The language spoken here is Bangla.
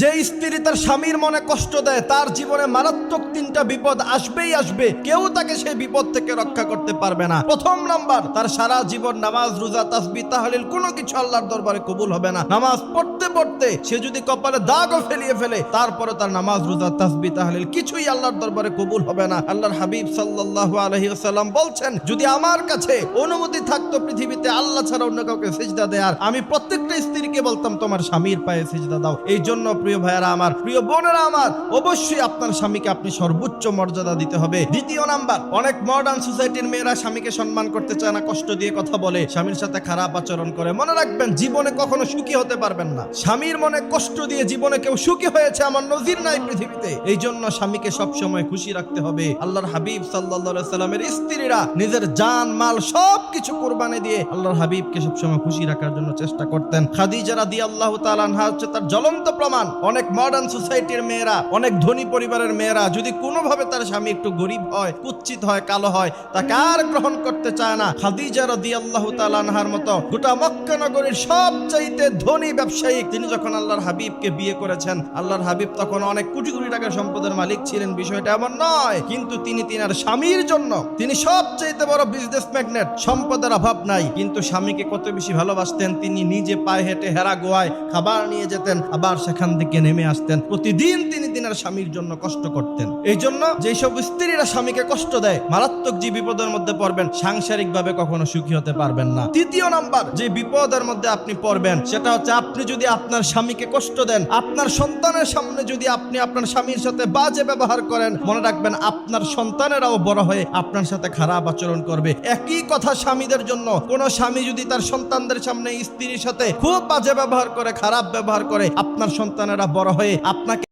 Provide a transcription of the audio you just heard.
যে স্ত্রী তার স্বামীর মনে কষ্ট দেয় তার জীবনে মারাত্মক তিনটা বিপদ আসবেই আসবে, কেউ তাকে সেই বিপদ থেকে রক্ষা করতে পারবে না। প্রথম নাম্বার, তার সারা জীবন নামাজ রোজা তাসবিহ তাহলিল কোনো কিছু আল্লাহর দরবারে কবুল হবে না। নামাজ পড়তে পড়তে সে যদি কপালে দাগও ফেলিয়ে ফেলে, তারপরে তার নামাজ রোজা তাসবিহ তাহলিল কিছুই আল্লাহর দরবারে কবুল হবে না। আল্লাহর হাবিব সাল্লাল্লাহু আলাইহি ওয়াসাল্লাম বলছেন, যদি আমার কাছে অনুমতি থাকতো পৃথিবীতে আল্লাহ ছাড়া অন্য কাউকে সিজদা দেয়ার, আমি প্রত্যেকটা স্ত্রীকে বলতাম তোমার স্বামীর পায়ে সিজদা দাও। এই জন্য প্রিয় ভাইয়েরা আমার, প্রিয় বোনেরা আমার, অবশ্যই আপনার স্বামীকে আপনি সর্বোচ্চ মর্যাদা দিতে হবে। দ্বিতীয় নাম্বার, অনেক মডার্ন সোসাইটির মেয়েরা স্বামীকে সম্মান করতে চায় না, কষ্ট দিয়ে কথা বলে, স্বামীর সাথে খারাপ আচরণ করে। মনে রাখবেন, জীবনে কখনো সুখী হতে পারবেন না। স্বামীর মনে কষ্ট দিয়ে জীবনে কেউ সুখী হয়েছে আমার নজির নাই পৃথিবীতে। এই জন্য স্বামীকে সবসময় খুশি রাখতে হবে। আল্লাহর হাবিব সাল্লাল্লাহু আলাইহি সাল্লামের স্ত্রীরা নিজের জান মাল সবকিছু কুরবানি দিয়ে আল্লাহর হাবিবকে সবসময় খুশি রাখার জন্য চেষ্টা করতেন। খাদিজা রাদিয়াল্লাহু তাআলা আনহা হচ্ছে তার জ্বলন্ত প্রমাণ। অনেক মডার্ন সোসাইটির মেয়েরা, অনেক ধনী পরিবারের মেয়েরা যদি কোনোভাবে তার স্বামী একটু গরিব হয়, কুচ্ছিত হয়, কালো হয়, তাকে আর গ্রহণ করতে চায় না। খাদিজা রাদিয়াল্লাহু তাআলা আনহার মতো গোটা মক্কা নগরীর সবচাইতে ধনী ব্যবসায়ী, তিনি যখন আল্লাহর হাবিবকে বিয়ে করেছেন, আল্লাহর হাবিব তখন অনেক কোটি কোটি টাকার সম্পদের মালিক ছিলেন, বিষয়টা এমন নয়। কিন্তু তিনি তিনার স্বামীর জন্য, তিনি সবচাইতে বড় বিজনেস ম্যাগনেট, সম্পদের অভাব নাই, কিন্তু স্বামীকে কত বেশি ভালোবাসতেন। তিনি নিজে পায়ে হেঁটে হেরা গোয়ায় খাবার নিয়ে যেতেন, আবার সেখান থেকে নেমে আসতেন। প্রতিদিন তিনি তিনার স্বামীর জন্য কষ্ট করতেন। এই জন্য যেসব স্ত্রীরা স্বামীকে কষ্ট দেয়, মারাত্মক যে বিপদের মধ্যে পড়বেন, সাংসারিক ভাবে কখনো সুখী হতে পারবেন না। তৃতীয় নাম্বার, যে বিপদের মধ্যে আপনি পড়বেন, সেটা হচ্ছে আপনি যদি আপনার স্বামীকে কষ্ট দেন, আপনার সন্তানের সামনে যদি আপনি আপনার স্বামীর সাথে বাজে ব্যবহার করেন, মনে রাখবেন আপনার সন্তানেরাও বড় হয়ে আপনার সাথে খারাপ আচরণ করবে। একই কথা স্বামীদের জন্য। কোন স্বামী যদি তার সন্তানদের সামনে স্ত্রীর সাথে খুব বাজে ব্যবহার করে, খারাপ ব্যবহার করে, আপনার সন্তানেরা বড় হয়ে আপনাকে